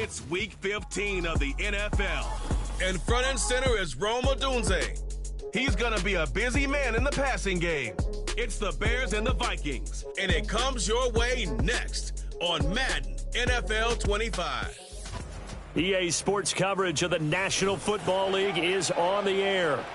It's Week 15 of the NFL. And front and center is Rome Odunze. He's going to be a busy man in the passing game. It's the Bears and the Vikings. And it comes your way next on Madden NFL 25. EA Sports coverage of the National Football League is on the air.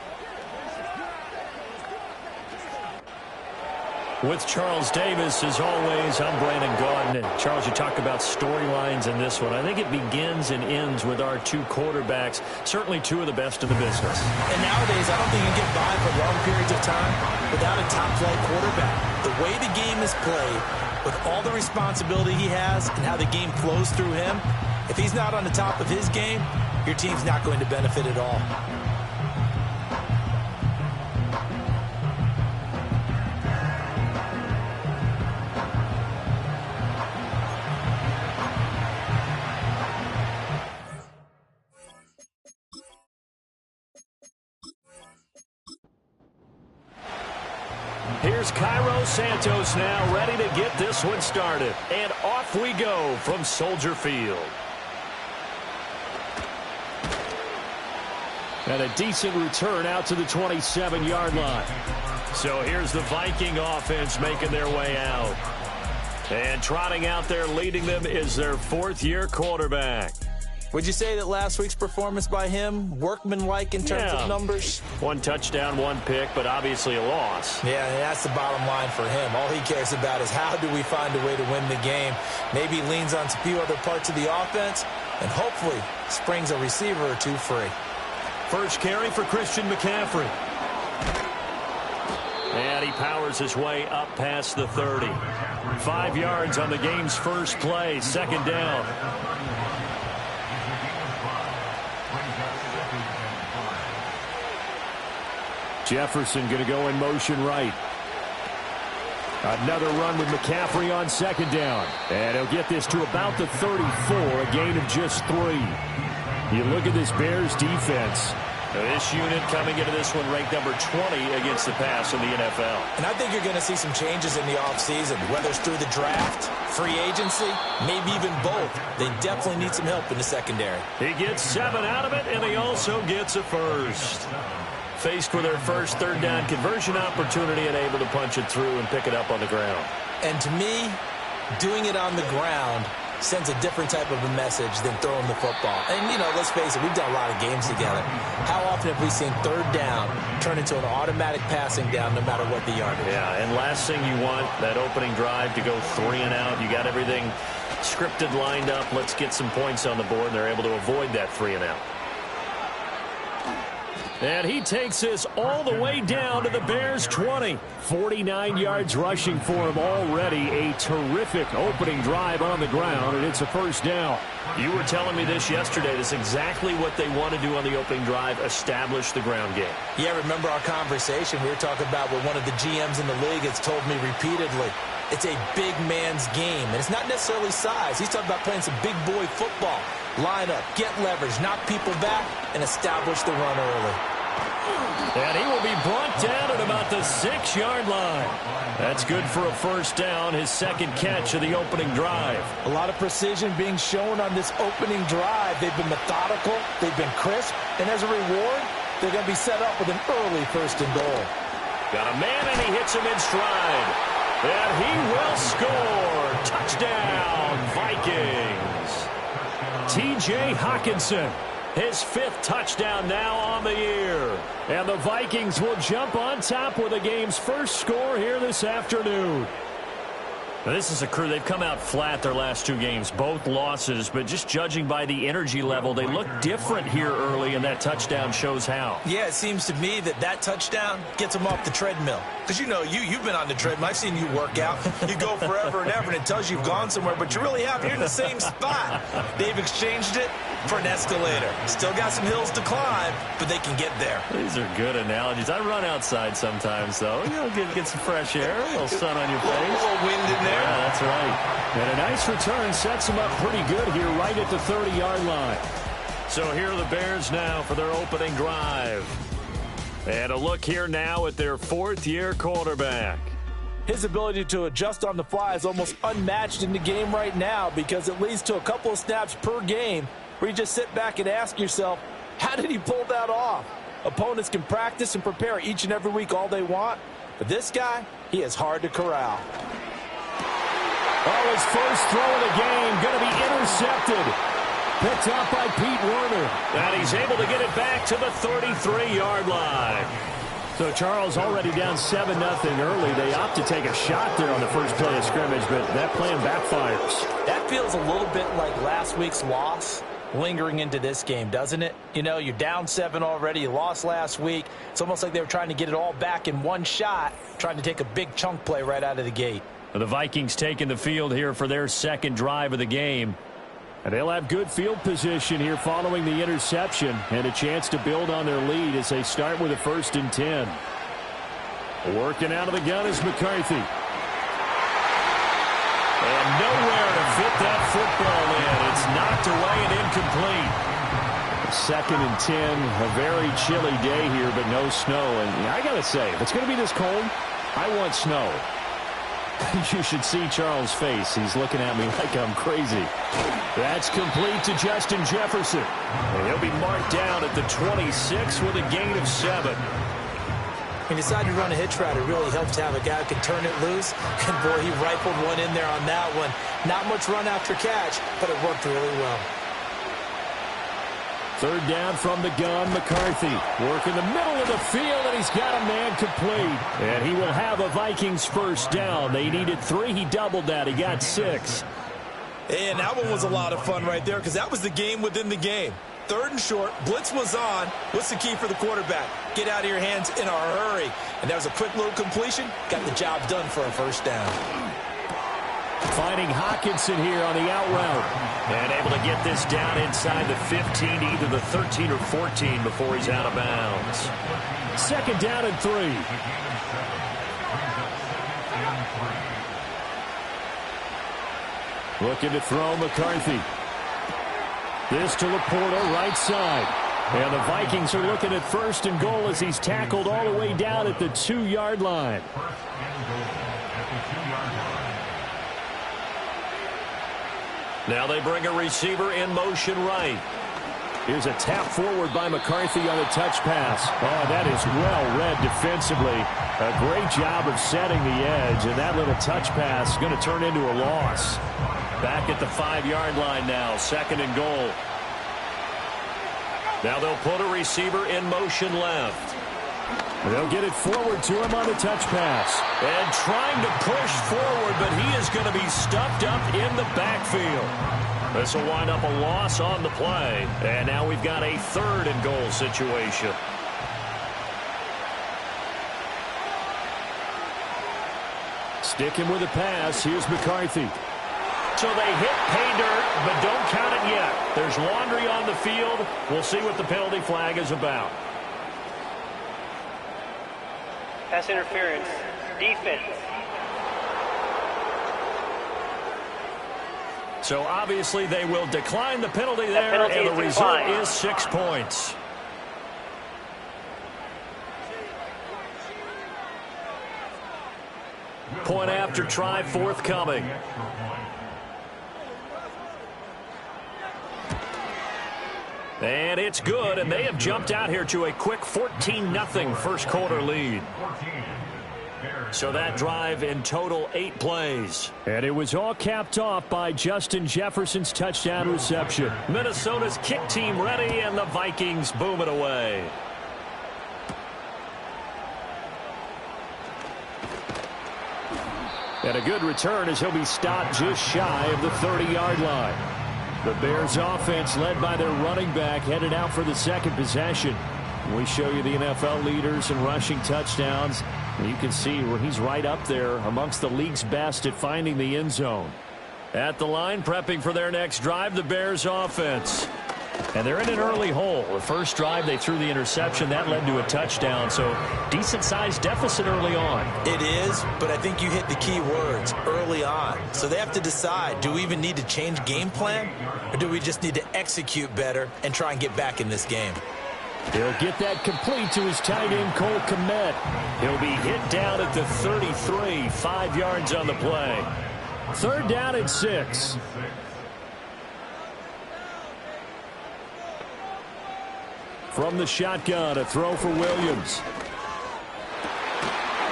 With Charles Davis, as always, I'm Brandon Gaudin. And Charles, you talk about storylines in this one. I think it begins and ends with our two quarterbacks, certainly two of the best in the business. And nowadays, I don't think you can get by for long periods of time without a top-flight quarterback. The way the game is played, with all the responsibility he has and how the game flows through him, if he's not on the top of his game, your team's not going to benefit at all. Here's Cairo Santos now ready to get this one started. And off we go from Soldier Field. And a decent return out to the 27-yard line. So here's the Viking offense making their way out. And trotting out there leading them is their fourth-year quarterback. Would you say that last week's performance by him, workmanlike in terms of numbers? One touchdown, one pick, but obviously a loss. Yeah, and that's the bottom line for him. All he cares about is how do we find a way to win the game. Maybe leans on a few other parts of the offense, and hopefully springs a receiver or two free. First carry for Christian McCaffrey. And he powers his way up past the 30. 5 yards on the game's first play, second down. Jefferson going to go in motion right. Another run with McCaffrey on second down. And he'll get this to about the 34, a gain of just 3. You look at this Bears defense. Now this unit coming into this one ranked number 20 against the pass in the NFL. And I think you're going to see some changes in the offseason, whether it's through the draft, free agency, maybe even both. They definitely need some help in the secondary. He gets 7 out of it, and he also gets a first. Faced with their first third down conversion opportunity and able to punch it through and pick it up on the ground. And to me, doing it on the ground sends a different type of a message than throwing the football. And, you know, let's face it, we've done a lot of games together. How often have we seen third down turn into an automatic passing down no matter what the yardage? Yeah, and last thing you want, that opening drive to go 3 and out. You got everything scripted, lined up. Let's get some points on the board, and they're able to avoid that 3 and out. And he takes this all the way down to the Bears' 20. 49 yards rushing for him already. A terrific opening drive on the ground, and it's a first down. You were telling me this yesterday. That's exactly what they want to do on the opening drive, establish the ground game. Yeah, remember our conversation? We were talking about what one of the GMs in the league has told me repeatedly. It's a big man's game, and it's not necessarily size. He's talking about playing some big boy football. Line up, get leverage, knock people back, and establish the run early. And he will be brought down at about the 6-yard line. That's good for a first down, his second catch of the opening drive. A lot of precision being shown on this opening drive. They've been methodical, they've been crisp, and as a reward, they're going to be set up with an early first and goal. Got a man, and he hits him in stride. And he will score. Touchdown, Vikings. T.J. Hockenson, his 5th touchdown now on the year. And the Vikings will jump on top with the game's first score here this afternoon. Now, this is a crew. They've come out flat their last 2 games, both losses, but just judging by the energy level, they look different here early, and that touchdown shows how. Yeah, it seems to me that touchdown gets them off the treadmill. Because, you know, you've been on the treadmill. I've seen you work out. You go forever and ever, and it tells you you've gone somewhere, but you really have. You're in the same spot. They've exchanged it for an escalator. Still got some hills to climb, but they can get there. These are good analogies. I run outside sometimes, though. You know, get some fresh air, a little sun on your face. A little wind in there. Yeah, that's right. And a nice return sets them up pretty good here right at the 30-yard line. So here are the Bears now for their opening drive. And a look here now at their 4th-year quarterback. His ability to adjust on the fly is almost unmatched in the game right now because it leads to a couple of snaps per game where you just sit back and ask yourself, how did he pull that off? Opponents can practice and prepare each and every week all they want, but this guy, he is hard to corral. Oh, his first throw of the game going to be intercepted. Picked up by Pete Werner. And he's able to get it back to the 33-yard line. So Charles already down 7-0 early. They opt to take a shot there on the first play of scrimmage, but that plan backfires. That feels a little bit like last week's loss lingering into this game, doesn't it? You know, you're down 7 already. You lost last week. It's almost like they were trying to get it all back in one shot, trying to take a big chunk play right out of the gate. The Vikings taking the field here for their second drive of the game. And they'll have good field position here following the interception and a chance to build on their lead as they start with a 1st and 10. Working out of the gun is McCarthy. And nowhere to fit that football in. It's knocked away and incomplete. 2nd and 10, a very chilly day here, but no snow. And I got to say, if it's going to be this cold, I want snow. You should see Charles' face. He's looking at me like I'm crazy. That's complete to Justin Jefferson. And he'll be marked down at the 26 with a gain of 7. When you decide to run a hitch route, it really helps to have a guy who can turn it loose. And, boy, he rifled one in there on that one. Not much run after catch, but it worked really well. 3rd down from the gun, McCarthy. Work in the middle of the field, and he's got a man complete. And he will have a Vikings 1st down. They needed 3. He doubled that. He got 6. And that one was a lot of fun right there because that was the game within the game. 3rd and short, blitz was on. What's the key for the quarterback? Get out of your hands in a hurry. And that was a quick little completion. Got the job done for a 1st down. Finding Hockenson here on the out route. And able to get this down inside the 15, either the 13 or 14 before he's out of bounds. 2nd down and 3. Looking to throw McCarthy. This to Laporta, right side. And the Vikings are looking at 1st and goal as he's tackled all the way down at the 2-yard line. Now they bring a receiver in motion right. Here's a tap forward by McCarthy on the touch pass. Oh, that is well read defensively. A great job of setting the edge, and that little touch pass is going to turn into a loss. Back at the 5-yard line now, 2nd and goal. Now they'll put a receiver in motion left. They'll get it forward to him on the touch pass. And trying to push forward, but he is going to be stuffed up in the backfield. This will wind up a loss on the play. And now we've got a 3rd and goal situation. Sticking with the pass, here's McCarthy. So they hit pay dirt, but don't count it yet. There's laundry on the field. We'll see what the penalty flag is about. Pass interference. Defense. So obviously they will decline the penalty there, penalty and the result declined. is 6 points. Point after try forthcoming. And it's good, and they have jumped out here to a quick 14-0 first quarter lead. So that drive in total 8 plays. And it was all capped off by Justin Jefferson's touchdown reception. Minnesota's kick team ready, and the Vikings boom it away. And a good return as he'll be stopped just shy of the 30-yard line. The Bears offense led by their running back headed out for the 2nd possession. We show you the NFL leaders in rushing touchdowns. And you can see where he's right up there amongst the league's best at finding the end zone. At the line, prepping for their next drive, the Bears offense. And they're in an early hole. The first drive, they threw the interception. That led to a touchdown. So decent-sized deficit early on. It is, but I think you hit the key words, early on. So they have to decide, do we even need to change game plan? Or do we just need to execute better and try and get back in this game? He'll get that complete to his tight end, Cole Kmet. He'll be hit down at the 33, 5 yards on the play. 3rd down and 6. From the shotgun, a throw for Williams.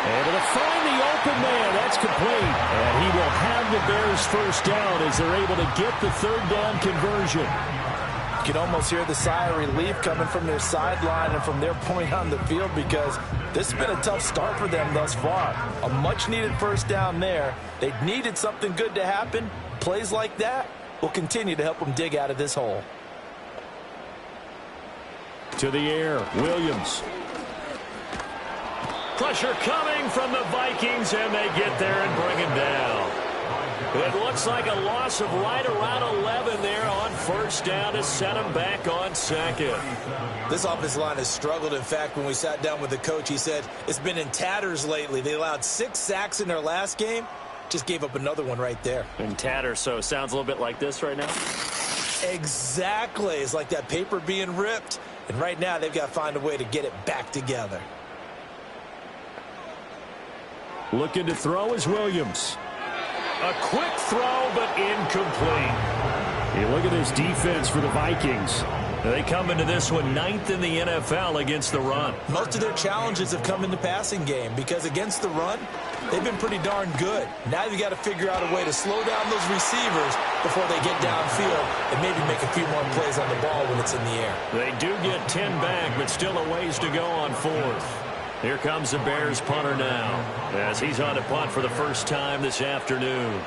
And to find the open man, that's complete. And he will have the Bears first down as they're able to get the 3rd down conversion. You can almost hear the sigh of relief coming from their sideline and from their point on the field, because this has been a tough start for them thus far. A much-needed first down there. They needed something good to happen. Plays like that will continue to help them dig out of this hole. To the air, Williams. Pressure coming from the Vikings, and they get there and bring him down. It looks like a loss of right around 11 there on 1st down to set him back on 2nd. This offensive line has struggled. In fact, when we sat down with the coach, he said it's been in tatters lately. They allowed 6 sacks in their last game. Just gave up another one right there. In tatters, so it sounds a little bit like this right now? Exactly. It's like that paper being ripped. And right now, they've got to find a way to get it back together. Looking to throw is Williams. A quick throw, but incomplete. You look at this defense for the Vikings. They come into this one 9th in the NFL against the run. Most of their challenges have come in the passing game, because against the run, they've been pretty darn good. Now you've got to figure out a way to slow down those receivers before they get downfield and maybe make a few more plays on the ball when it's in the air. They do get 10 back, but still a ways to go on 4th. Here comes the Bears punter now, as he's on a punt for the first time this afternoon.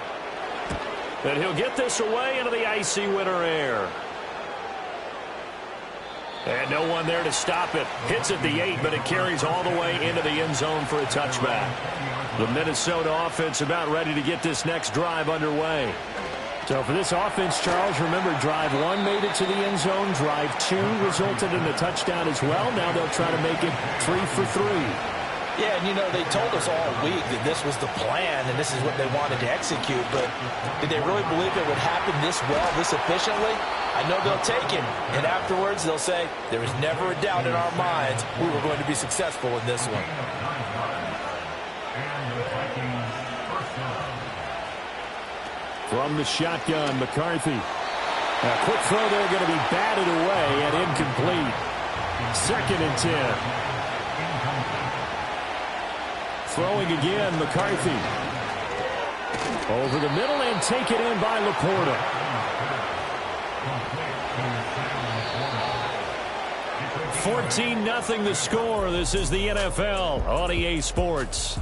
And he'll get this away into the icy winter air. And no one there to stop it. Hits at the 8, but it carries all the way into the end zone for a touchback. The Minnesota offense about ready to get this next drive underway. So for this offense, Charles, remember, drive 1 made it to the end zone. Drive 2 resulted in a touchdown as well. Now they'll try to make it 3 for 3. Yeah, and you know, they told us all week that this was the plan and this is what they wanted to execute, but did they really believe it would happen this well, this efficiently? I know they'll take it, and afterwards they'll say, there was never a doubt in our minds we were going to be successful in this one. From the shotgun, McCarthy. A quick throw there, going to be batted away and incomplete. 2nd and 10. Throwing again, McCarthy. Over the middle and taken in by Laporta. $14-0 the score. This is the NFL on EA Sports.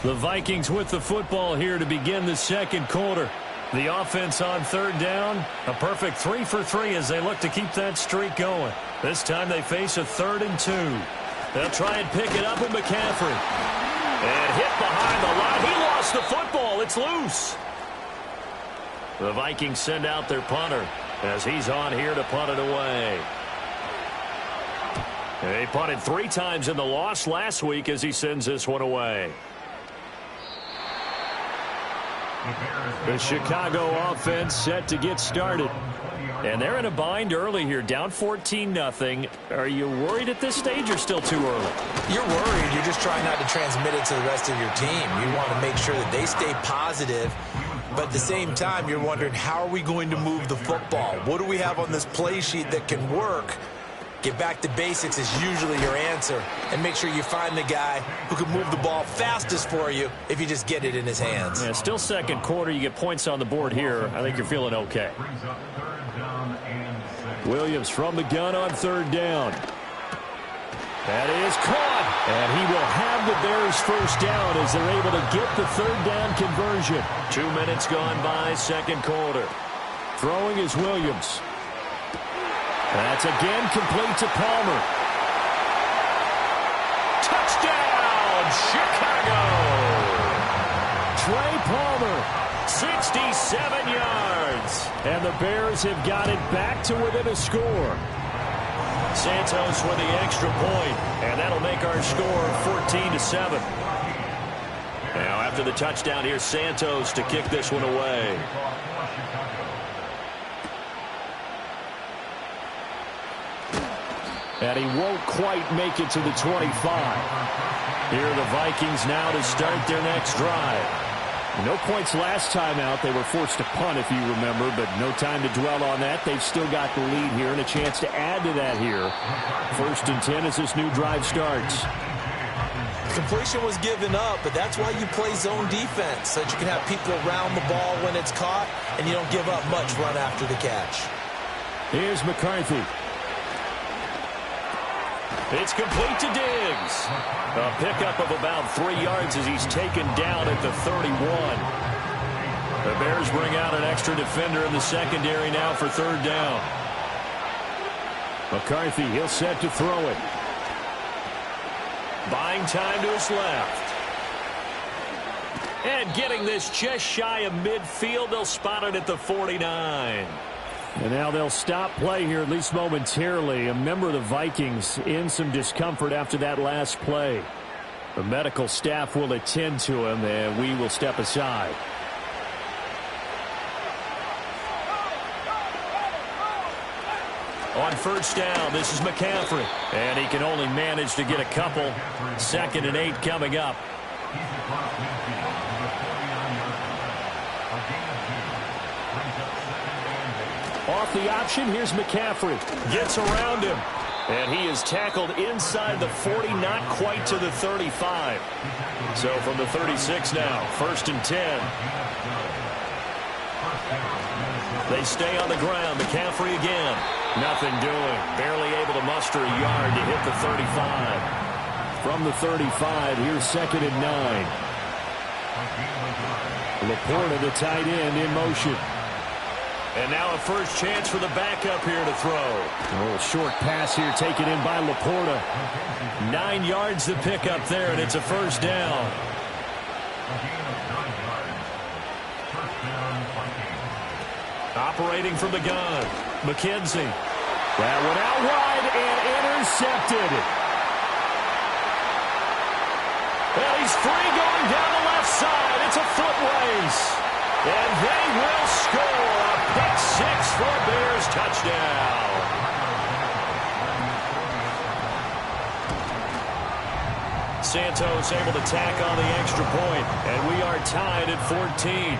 The Vikings with the football here to begin the 2nd quarter. The offense on 3rd down. A perfect 3 for 3 as they look to keep that streak going. This time they face a 3rd and 2. They'll try and pick it up with McCaffrey. And hit behind the line. He lost the football. It's loose. The Vikings send out their punter as he's on here to punt it away. They punted 3 times in the loss last week as he sends this one away. The Chicago offense set to get started. And they're in a bind early here, down 14-0. Are you worried at this stage or still too early? You're worried. You're just trying not to transmit it to the rest of your team. You want to make sure that they stay positive. But at the same time, you're wondering, how are we going to move the football? What do we have on this play sheet that can work? Get back to basics is usually your answer. And make sure you find the guy who can move the ball fastest for you if you just get it in his hands. Yeah, still 2nd quarter. You get points on the board here. I think you're feeling okay. Williams from the gun on 3rd down. That is caught. And he will have the Bears first down as they're able to get the 3rd down conversion. 2 minutes gone by, 2nd quarter. Throwing is Williams. That's again complete to Palmer. Touchdown, Chicago! Trey Palmer, 67 yards. And the Bears have got it back to within a score. Santos with the extra point, and that'll make our score 14-7. Now after the touchdown, here's Santos to kick this one away. And he won't quite make it to the 25. Here are the Vikings now to start their next drive. No points last time out. They were forced to punt, if you remember, but no time to dwell on that. They've still got the lead here and a chance to add to that here. 1st and 10 as this new drive starts. Completion was given up, but that's why you play zone defense, so that you can have people around the ball when it's caught, and you don't give up much run after the catch. Here's McCarthy. It's complete to Diggs. A pickup of about 3 yards as he's taken down at the 31. The Bears bring out an extra defender in the secondary now for 3rd down. McCarthy, he'll set to throw it. Buying time to his left. And getting this just shy of midfield, they'll spot it at the 49. And now they'll stop play here, at least momentarily. A member of the Vikings in some discomfort after that last play. The medical staff will attend to him, and we will step aside. On 1st down, this is McCaffrey. And he can only manage to get a couple. 2nd and 8 coming up. Off the option, here's McCaffrey. Gets around him. And he is tackled inside the 40, not quite to the 35. So from the 36 now, 1st and 10. They stay on the ground. McCaffrey again. Nothing doing. Barely able to muster a yard to hit the 35. From the 35, here's 2nd and 9. Laporta, the tight end, in motion. And now a first chance for the backup here to throw. A little short pass here taken in by Laporta. 9 yards to pick up there, and it's a 1st down. Operating from the gun, McKenzie. That one out wide and intercepted. Well, he's free going down the left side. It's a foot race. And they will score a pick 6 for a Bears touchdown. Santos able to tack on the extra point, and we are tied at 14.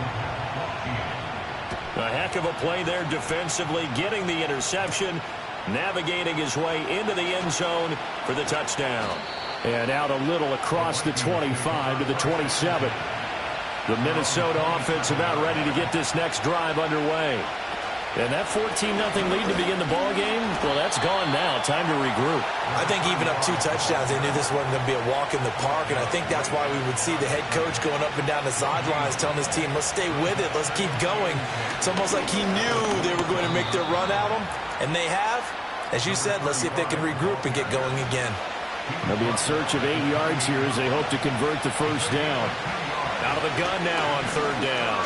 A heck of a play there defensively, getting the interception, navigating his way into the end zone for the touchdown. And out a little across the 25 to the 27. The Minnesota offense about ready to get this next drive underway. And that 14-0 lead to begin the ball game, well, that's gone now. Time to regroup. I think even up 2 touchdowns, they knew this wasn't going to be a walk in the park, and I think that's why we would see the head coach going up and down the sidelines telling his team, let's stay with it, let's keep going. It's almost like he knew they were going to make their run at him, and they have. As you said, let's see if they can regroup and get going again. They'll be in search of 8 yards here as they hope to convert the 1st down. Out of the gun now on 3rd down.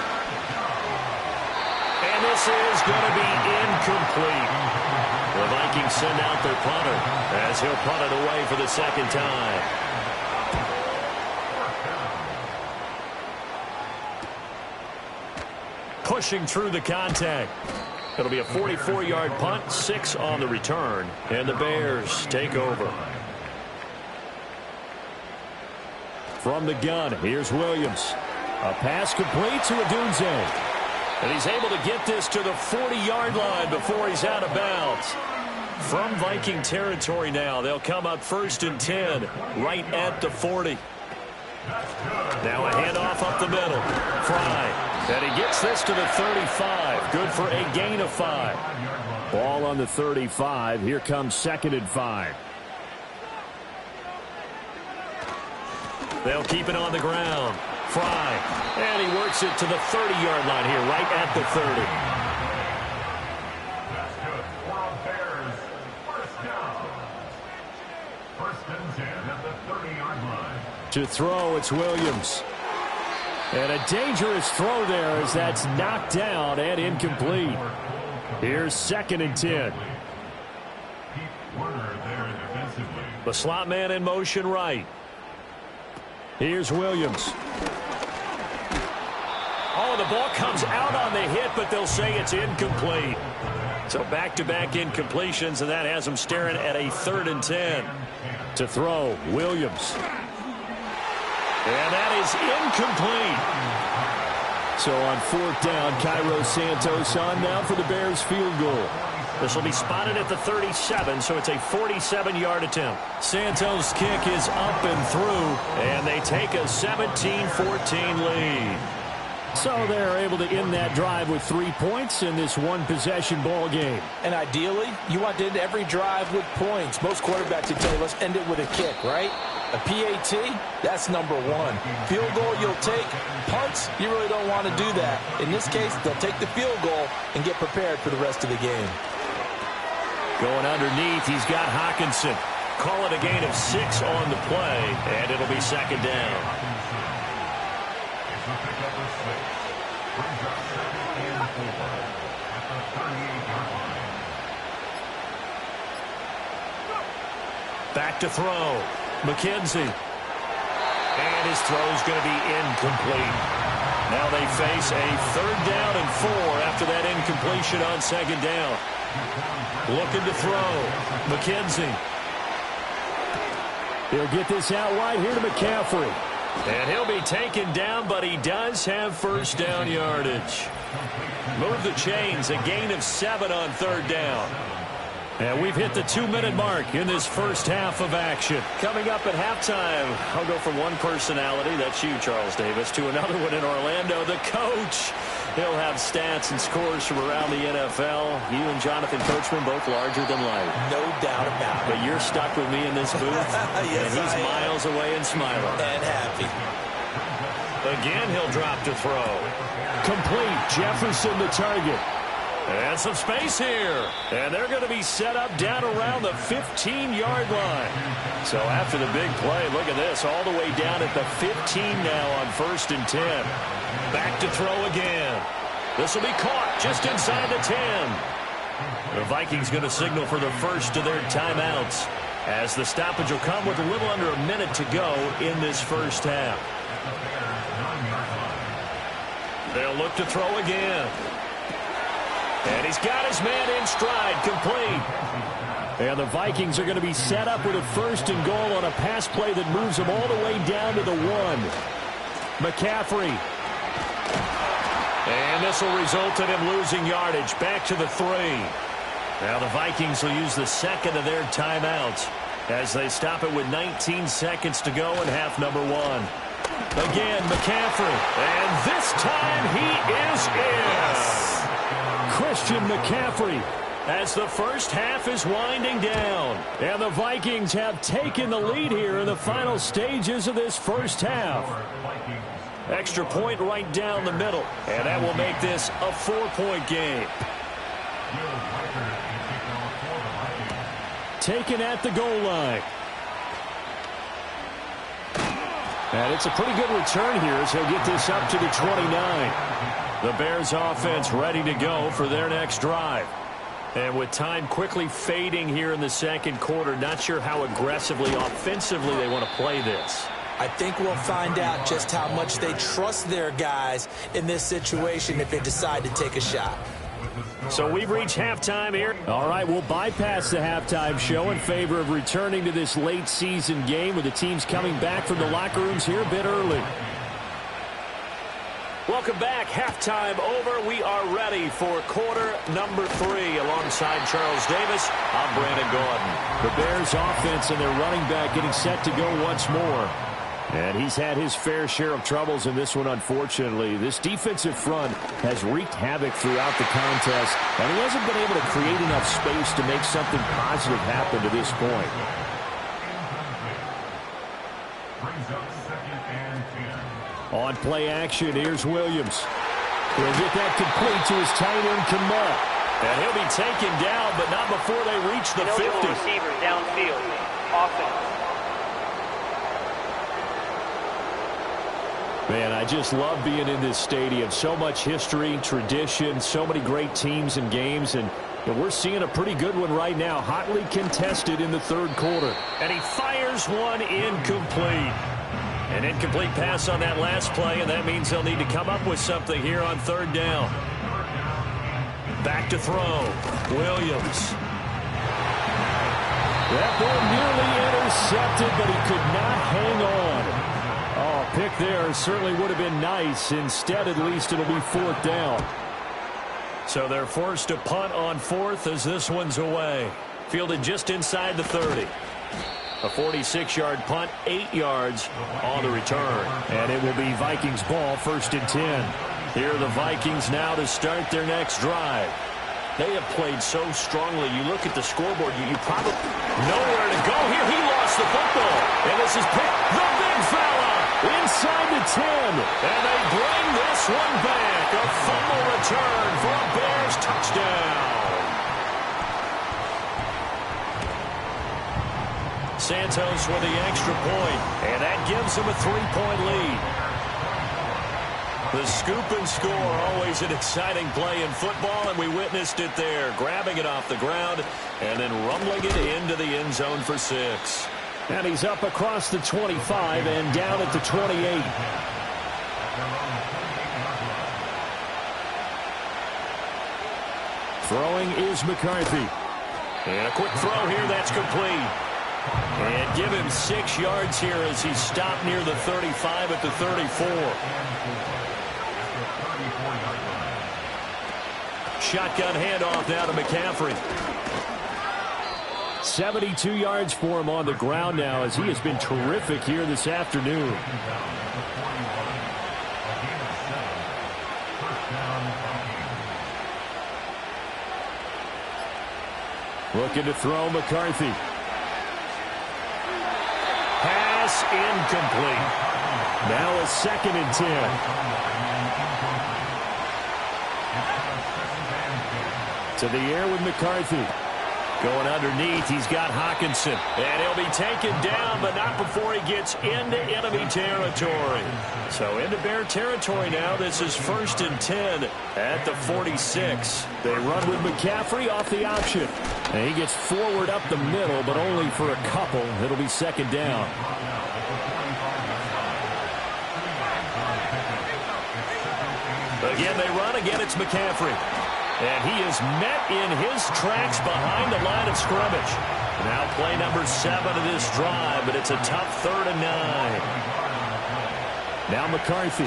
And this is going to be incomplete. The Vikings send out their punter as he'll punt it away for the 2nd time. Pushing through the contact. It'll be a 44-yard punt, 6 on the return, and the Bears take over. From the gun, here's Williams. A pass complete to Odunze. And he's able to get this to the 40-yard line before he's out of bounds. From Viking territory now, they'll come up 1st and 10, right at the 40. Now a handoff up the middle. Fry. And he gets this to the 35. Good for a gain of 5. Ball on the 35. Here comes 2nd and 5. They'll keep it on the ground. Fry. And he works it to the 30-yard line here, right at the 30. To throw, it's Williams. And a dangerous throw there as that's knocked down and incomplete. Here's 2nd and 10. The slot man in motion right. Here's Williams. Oh, the ball comes out on the hit, but they'll say it's incomplete. So back-to-back incompletions, and that has them staring at a 3rd and 10. To throw, Williams. And that is incomplete. So on 4th down, Cairo Santos on now for the Bears field goal. This will be spotted at the 37, so it's a 47-yard attempt. Santos' kick is up and through, and they take a 17-14 lead. So they're able to end that drive with 3 points in this one-possession ball game. And ideally, you want to end every drive with points. Most quarterbacks would tell you, let's end it with a kick, right? A PAT, that's number 1. Field goal you'll take. Punts, you really don't want to do that. In this case, they'll take the field goal and get prepared for the rest of the game. Going underneath, he's got Hockenson. Call it a gain of 6 on the play, and it'll be 2nd down. Back to throw. McKenzie. And his throw's going to be incomplete. Now they face a 3rd down and 4 after that incompletion on 2nd down. Looking to throw. McKenzie. He'll get this out wide here to McCaffrey. And he'll be taken down, but he does have 1st down yardage. Move the chains, a gain of 7 on 3rd down. And we've hit the 2-minute mark in this first half of action. Coming up at halftime, I'll go from one personality, that's you, Charles Davis, to another one in Orlando, the coach. He'll have stats and scores from around the NFL. You and Jonathan Coachman, both larger than life. No doubt about it. But you're stuck with me in this booth. Yes, and he's miles away and smiling. And happy. Again, he'll drop to throw. Complete. Jefferson the target. And some space here. And they're going to be set up down around the 15-yard line. So after the big play, look at this, all the way down at the 15 now on 1st and 10. Back to throw again. This will be caught just inside the 10. The Vikings going to signal for the first of their timeouts, as the stoppage will come with a little under a minute to go in this first half. They'll look to throw again. And he's got his man in stride, complete. And the Vikings are going to be set up with a 1st and goal on a pass play that moves them all the way down to the 1. McCaffrey. And this will result in him losing yardage back to the 3. Now the Vikings will use the 2nd of their timeouts as they stop it with 19 seconds to go in half number 1. Again, McCaffrey. And this time he is in. Christian McCaffrey, as the first half is winding down. And the Vikings have taken the lead here in the final stages of this first half. Extra point right down the middle, and that will make this a 4-point game. Taken at the goal line. And it's a pretty good return here as he'll get this up to the 29. The Bears offense ready to go for their next drive. And with time quickly fading here in the 2nd quarter, not sure how aggressively, offensively they want to play this. I think we'll find out just how much they trust their guys in this situation if they decide to take a shot. So we've reached halftime here. All right, we'll bypass the halftime show in favor of returning to this late season game with the teams coming back from the locker rooms here a bit early. Welcome back. Halftime over. We are ready for quarter number 3. Alongside Charles Davis, I'm Brandon Gaudin. The Bears offense and their running back getting set to go once more. And he's had his fair share of troubles in this one, unfortunately. This defensive front has wreaked havoc throughout the contest, and he hasn't been able to create enough space to make something positive happen to this point. On play action, here's Williams. He'll get that complete to his tight end, Kmet. And he'll be taken down, but not before they reach the 50. Receiver downfield. Offense. Man, I just love being in this stadium. So much history, tradition, so many great teams and games, and we're seeing a pretty good one right now, hotly contested in the 3rd quarter. And he fires one incomplete. An incomplete pass on that last play, and that means they'll need to come up with something here on third down. Back to throw. Williams. That ball nearly intercepted, but he could not hang on. Oh, pick there certainly would have been nice. Instead, at least it'll be fourth down. So they're forced to punt on fourth as this one's away. Fielded just inside the 30. A 46-yard punt, 8 yards on the return. And it will be Vikings ball, 1st and 10. Here are the Vikings now to start their next drive. They have played so strongly. You look at the scoreboard, you probably nowhere to go here. He lost the football. And this is picked. The big fella inside the 10. And they bring this one back. A fumble return for a Bears touchdown. Santos with the extra point, and that gives him a 3-point lead. The scoop and score, always an exciting play in football, and we witnessed it there, grabbing it off the ground and then rumbling it into the end zone for 6. And he's up across the 25 and down at the 28. Throwing is McCarthy. And a quick throw here, that's complete. And give him 6 yards here as he stopped near the 35 at the 34. Shotgun handoff now to McCaffrey. 72 yards for him on the ground now as he has been terrific here this afternoon. Looking to throw McCarthy. Pass incomplete. Now a 2nd and 10. To the air with McCarthy. Going underneath, he's got Hockenson. And he'll be taken down, but not before he gets into enemy territory. So into Bear territory now. This is 1st and 10 at the 46. They run with McCaffrey off the option. And he gets forward up the middle, but only for a couple. It'll be 2nd down. Again, they run. Again, it's McCaffrey. And he is met in his tracks behind the line of scrimmage. Now play number 7 of this drive, but it's a tough 3rd and 9. Now McCarthy.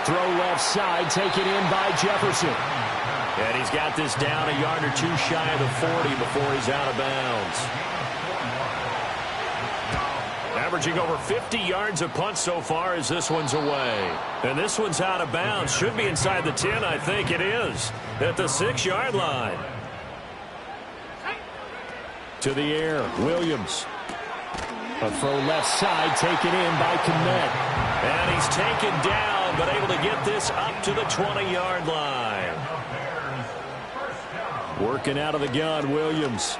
Throw left side, taken in by Jefferson. And he's got this down a yard or two shy of the 40 before he's out of bounds. Averaging over 50 yards a punt so far as this one's away. And this one's out of bounds. Should be inside the 10, I think it is. At the 6-yard line. To the air, Williams. A throw left side, taken in by Kmet. And he's taken down, but able to get this up to the 20-yard line. Working out of the gun, Williams.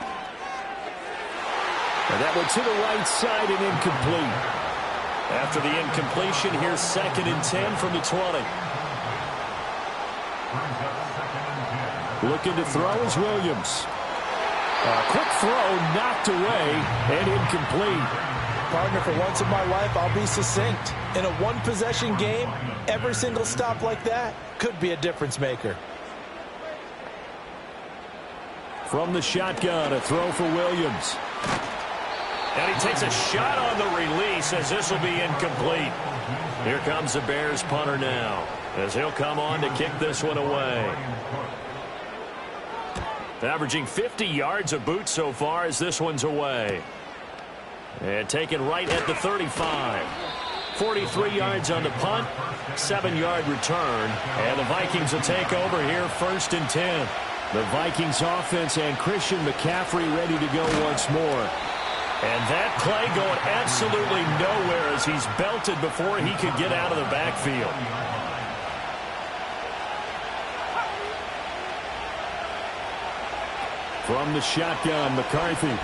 And that one to the right side and incomplete. After the incompletion, here's 2nd and 10 from the 20. Looking to throw is Williams. A quick throw knocked away and incomplete. Partner, for once in my life, I'll be succinct. In a one-possession game, every single stop like that could be a difference maker. From the shotgun, a throw for Williams. And he takes a shot on the release as this will be incomplete. Here comes the Bears punter now as he'll come on to kick this one away. Averaging 50 yards a boot so far as this one's away. And taken right at the 35. 43 yards on the punt, 7-yard return. And the Vikings will take over here 1st and 10. The Vikings offense and Christian McCaffrey ready to go once more. And that play going absolutely nowhere as he's belted before he could get out of the backfield. From the shotgun, McCarthy.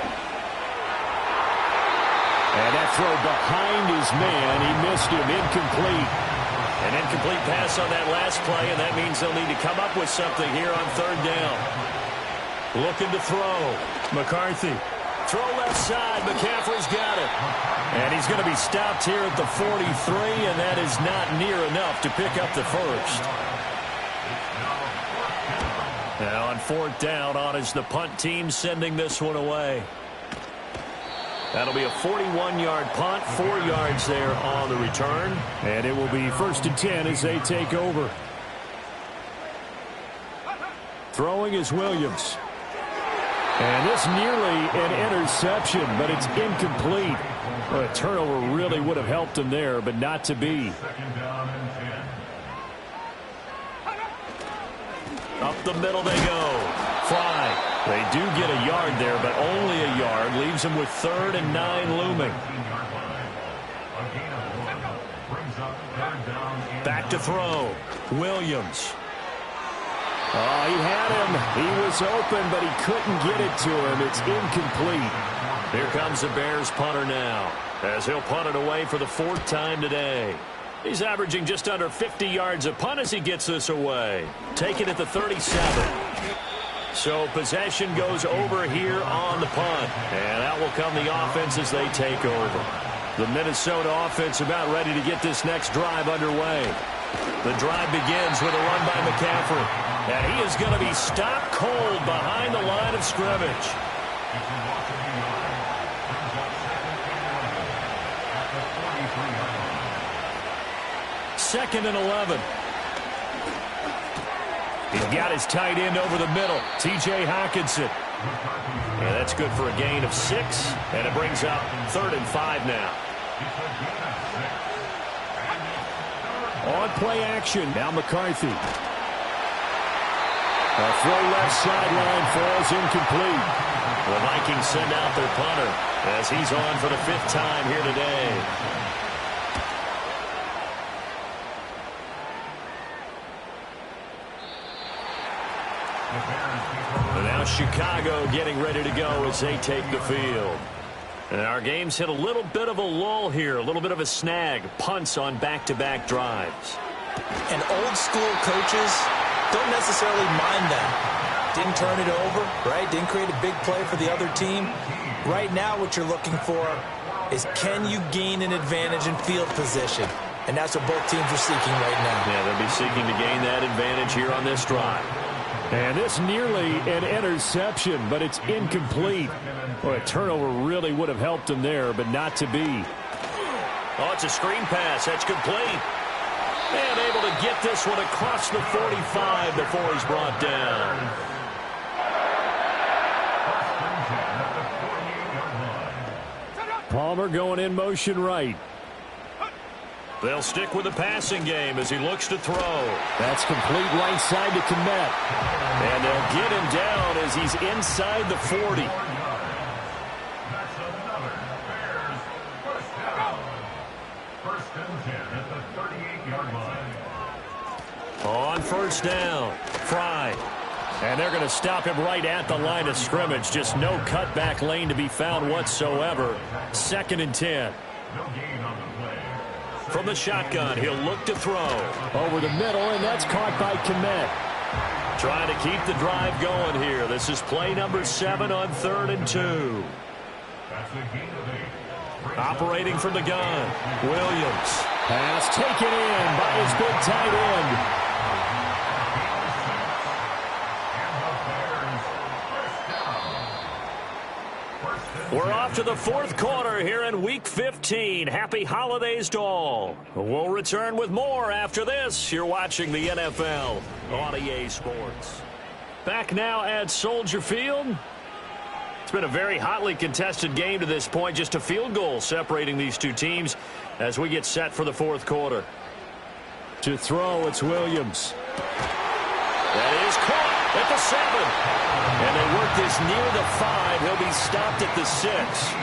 And that throw behind his man. He missed him. Incomplete. An incomplete pass on that last play, and that means they'll need to come up with something here on 3rd down. Looking to throw. McCarthy. throw left side. McCaffrey's got it. And he's going to be stopped here at the 43, and that is not near enough to pick up the first. Now on 4th down, on is the punt team sending this one away. That'll be a 41-yard punt, 4 yards there on the return. And it will be 1st and 10 as they take over. Throwing is Williams. And this nearly an interception, but it's incomplete. Well, a turnover really would have helped him there, but not to be. Up the middle they go. Fly. They do get a yard there, but only a yard. Leaves them with 3rd and 9 looming. Back to throw. Williams. Oh, he had him. He was open, but he couldn't get it to him. It's incomplete. Here comes the Bears punter now, as he'll punt it away for the 4th time today. He's averaging just under 50 yards a punt as he gets this away. Taken at the 37. So possession goes over here on the punt. And out will come the offense as they take over. The Minnesota offense about ready to get this next drive underway. The drive begins with a run by McCaffrey. And he is going to be stopped cold behind the line of scrimmage. Second and 11. He's got his tight end over the middle, T.J. Hockenson. And that's good for a gain of 6, and it brings up 3rd and 5 now. On play action, now McCarthy. A throw left sideline falls incomplete. The Vikings send out their punter as he's on for the 5th time here today. And now Chicago getting ready to go as they take the field. And our game's hit a little bit of a lull here, a little bit of a snag. Punts on back-to-back drives. And old school coaches don't necessarily mind that. Didn't turn it over, right? Didn't create a big play for the other team. Right now what you're looking for is, can you gain an advantage in field position? And that's what both teams are seeking right now. Yeah, they'll be seeking to gain that advantage here on this drive. And this nearly an interception, but it's incomplete. Well, a turnover really would have helped him there, but not to be. Oh, it's a screen pass. That's complete. And able to get this one across the 45 before he's brought down. Palmer going in motion right. They'll stick with the passing game as he looks to throw. That's complete right side to Kmet. And they'll get him down as he's inside the 40. That's another Bears first down. 1st and 10 at the 38-yard line. On 1st down, Fry. And they're going to stop him right at the line of scrimmage. Just no cutback lane to be found whatsoever. 2nd and 10. No gain on the play. From the shotgun, he'll look to throw. Over the middle, and that's caught by Kmet. Trying to keep the drive going here. This is play number 7 on 3rd and 2. That's a gain of 8. Operating from the gun, Williams. Pass taken in by his big tight end. We're off to the 4th quarter here in Week 15. Happy holidays to all. We'll return with more after this. You're watching the NFL on EA Sports. Back now at Soldier Field. It's been a very hotly contested game to this point. Just a field goal separating these two teams as we get set for the 4th quarter. To throw, it's Williams. That is caught at the 7. And they work this near the 5. He'll be stopped at the 6.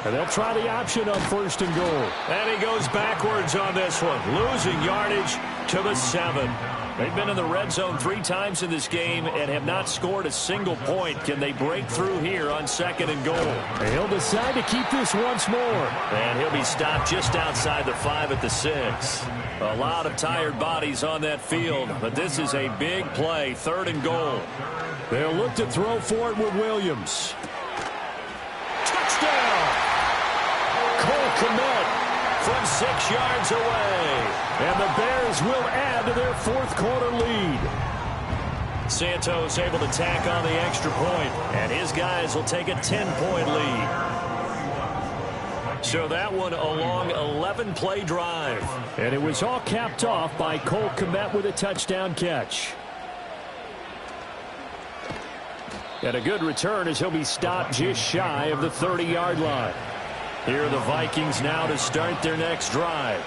And they'll try the option on 1st and goal. And he goes backwards on this one, losing yardage to the 7. They've been in the red zone 3 times in this game and have not scored a single point. Can they break through here on 2nd and goal? He'll decide to keep this once more. And he'll be stopped just outside the 5 at the 6. A lot of tired bodies on that field, but this is a big play, 3rd and goal. They'll look to throw for it with Williams. Touchdown! Cole Kmet from 6 yards away. And the Bears will add to their 4th quarter lead. Santos able to tack on the extra point, and his guys will take a 10-point lead. So that one a long 11-play drive. And it was all capped off by Cole Kmet with a touchdown catch. And a good return as he'll be stopped just shy of the 30-yard line. Here are the Vikings now to start their next drive.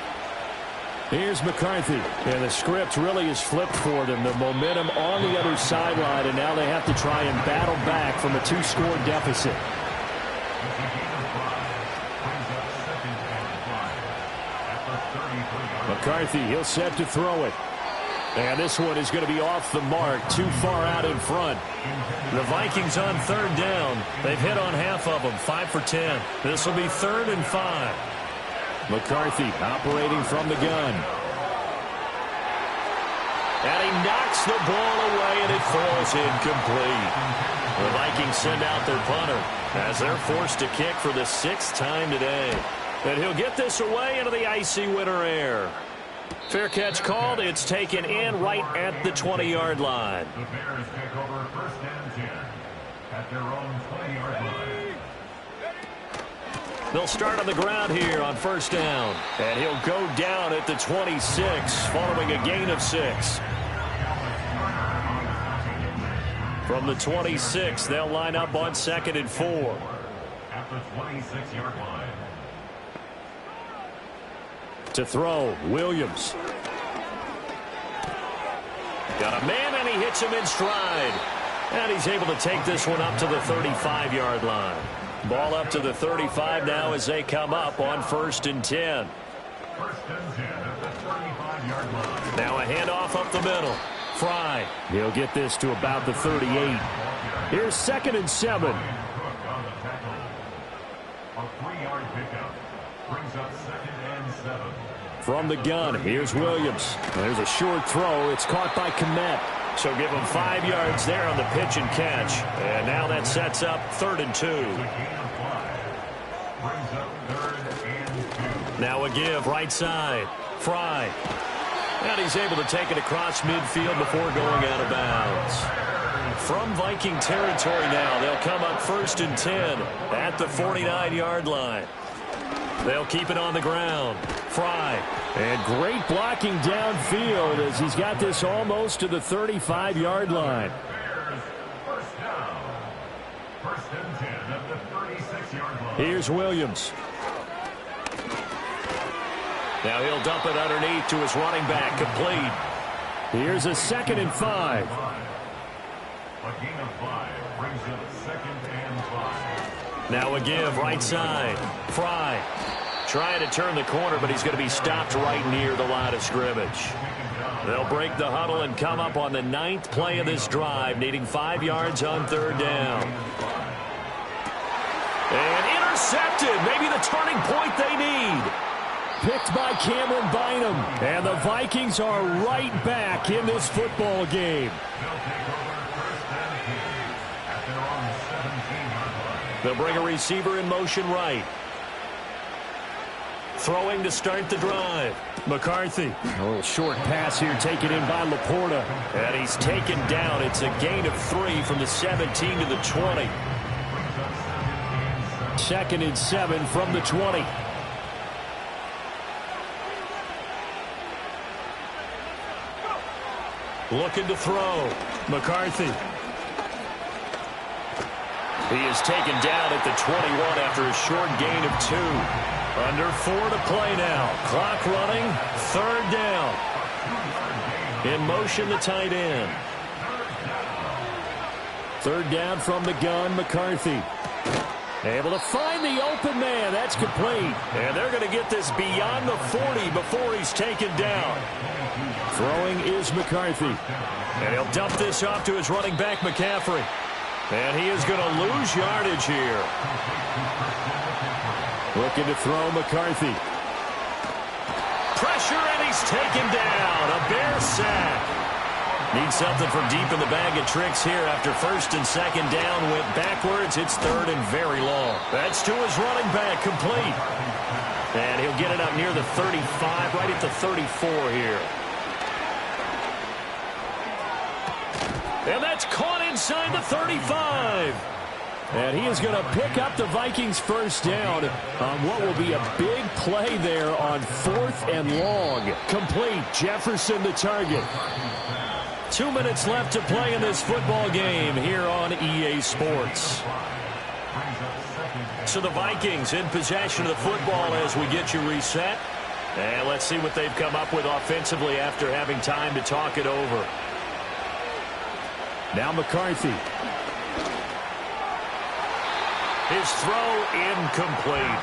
Here's McCarthy. And the script really is flipped for them. The momentum on the other sideline, and now they have to try and battle back from a 2-score deficit. McCarthy, he'll set to throw it. And this one is going to be off the mark, too far out in front. The Vikings on 3rd down. They've hit on half of them, 5 for 10. This will be 3rd and 5. McCarthy operating from the gun. And he knocks the ball away, and it falls incomplete. The Vikings send out their punter as they're forced to kick for the 6th time today. And he'll get this away into the icy winter air. Fair catch called. It's taken in right at the 20-yard line. The Bears take over 1st and 10 at their own 20-yard line. They'll start on the ground here on 1st down. And he'll go down at the 26 following a gain of 6. From the 26, they'll line up on 2nd and 4. At the 26-yard line. To throw, Williams. Got a man, and he hits him in stride. And he's able to take this one up to the 35-yard line. Ball up to the 35 now as they come up on 1st and 10. 1st and 10 at the 35-yard line. Now a handoff up the middle. Fry. He'll get this to about the 38. Here's 2nd and 7. Cook on the tackle. A 3-yard pickup brings up 2nd and 7. From the gun, here's Williams. There's a short throw. It's caught by Kmet. So give him 5 yards there on the pitch and catch. And now that sets up 3rd and 2. Now a give right side. Fry. And he's able to take it across midfield before going out of bounds. From Viking territory now, they'll come up 1st and 10 at the 49-yard line. They'll keep it on the ground. Fry. And great blocking downfield as he's got this almost to the 35-yard line. First down. 1st and 10 at the 36-yard line. Here's Williams. Now he'll dump it underneath to his running back, complete. Here's a 2nd and 5. A gain of 5 brings up 2nd and 5. Now a give right side. Fry trying to turn the corner, but he's going to be stopped right near the line of scrimmage. They'll break the huddle and come up on the 9th play of this drive, needing 5 yards on 3rd down. And intercepted. Maybe the turning point they need. Picked by Cameron Bynum. And the Vikings are right back in this football game. They'll bring a receiver in motion right. Throwing to start the drive. McCarthy. A little short pass here taken in by Laporta. And he's taken down. It's a gain of 3 from the 17 to the 20. 2nd and 7 from the 20. Looking to throw. McCarthy. He is taken down at the 21 after a short gain of 2. Under 4 to play now. Clock running. 3rd down. In motion, the tight end. 3rd down from the gun, McCarthy. Able to find the open man. That's complete. And they're going to get this beyond the 40 before he's taken down. Throwing is McCarthy. And he'll dump this off to his running back, McCaffrey. And he is going to lose yardage here. Looking to throw McCarthy. Pressure, and he's taken down. A Bear sack. Needs something from deep in the bag of tricks here after first and second down went backwards. It's third and very long. That's to his running back, complete. And he'll get it up near the 35, right at the 34 here. And that's caught inside the 35. And he is going to pick up the Vikings first down on what will be a big play there on 4th and long. Complete. Jefferson the target. 2 minutes left to play in this football game here on EA Sports. So the Vikings in possession of the football as we get you reset. And let's see what they've come up with offensively after having time to talk it over. Now McCarthy. His throw incomplete.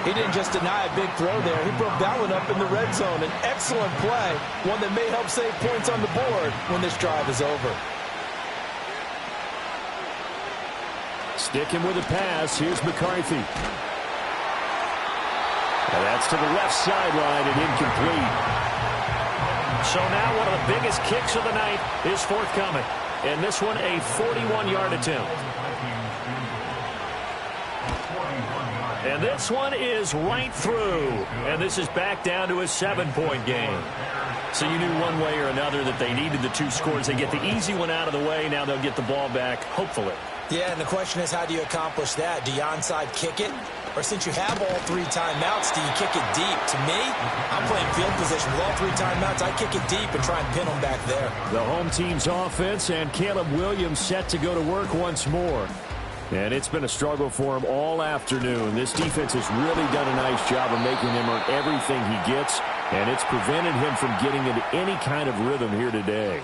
He didn't just deny a big throw there. He broke that one up in the red zone. An excellent play, one that may help save points on the board when this drive is over. Sticking with the pass. Here's McCarthy. And that's to the left sideline and incomplete. So now one of the biggest kicks of the night is forthcoming. And this one a 41-yard attempt. And this one is right through. And this is back down to a 7-point game. So you knew one way or another that they needed the 2 scores. They get the easy one out of the way. Now they'll get the ball back, hopefully. Yeah, and the question is, how do you accomplish that? Do you onside kick it? Or since you have all 3 timeouts, do you kick it deep? To me, I'm playing field position. With all 3 timeouts, I kick it deep and try and pin them back there. The home team's offense and Caleb Williams set to go to work once more. And it's been a struggle for him all afternoon. This defense has really done a nice job of making him earn everything he gets, and it's prevented him from getting into any kind of rhythm here today.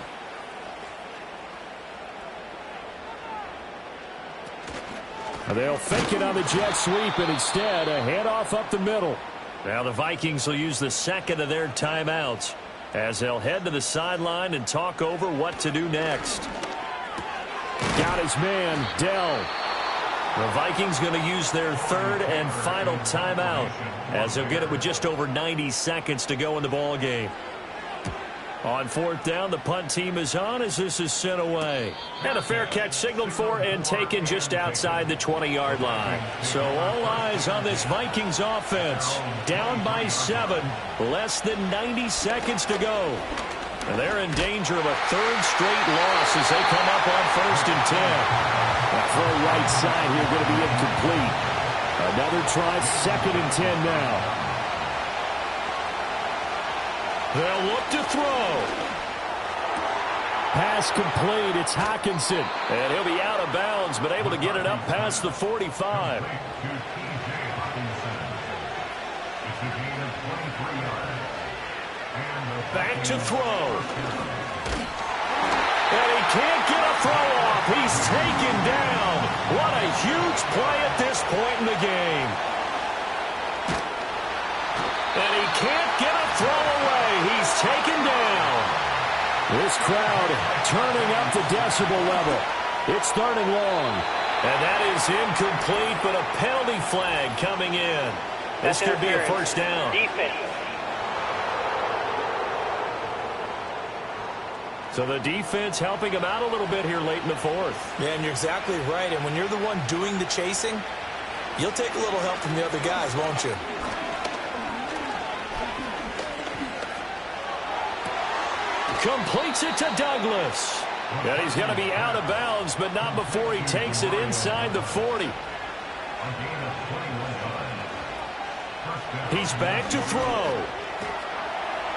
They'll fake it on the jet sweep, and instead a handoff up the middle. Now the Vikings will use the second of their timeouts as they'll head to the sideline and talk over what to do next. Got his man, Dell. The Vikings going to use their third and final timeout as they'll get it with just over 90 seconds to go in the ball game. On 4th down, the punt team is on as this is sent away. And a fair catch signaled for and taken just outside the 20-yard line. So all eyes on this Vikings offense. Down by 7, less than 90 seconds to go. And they're in danger of a 3rd straight loss as they come up on 1st and 10. That throw right side here going to be incomplete. Another try, 2nd and 10 now. They'll look to throw. Pass complete. It's Hockenson. And he'll be out of bounds, but able to get it up past the 45. Back to throw. And he can't get a throw off. He's taken down. What a huge play at this point in the game. And he can't get a throw away. He's taken down. This crowd turning up the decibel level. It's 3rd and long. And that is incomplete, but a penalty flag coming in. This could be a 1st down. Defense. So the defense helping him out a little bit here late in the 4th. Yeah, and you're exactly right. And when you're the one doing the chasing, you'll take a little help from the other guys, won't you? Completes it to Douglas. And he's going to be out of bounds, but not before he takes it inside the 40. He's back to throw.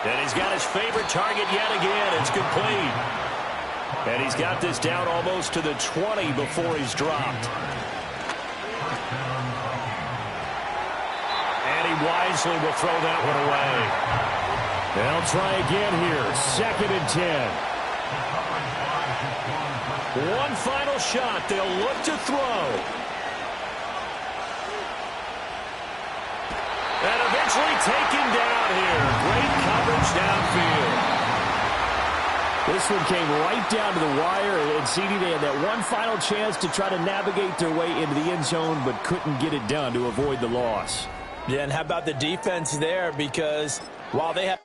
And he's got his favorite target yet again. It's complete. And he's got this down almost to the 20 before he's dropped. And he wisely will throw that one away. They'll try again here. 2nd and 10. One final shot. They'll look to throw. And eventually taken down here. Great coverage downfield. This one came right down to the wire, and CD, they had that one final chance to try to navigate their way into the end zone, but couldn't get it done to avoid the loss. Yeah, and how about the defense there? Because while they have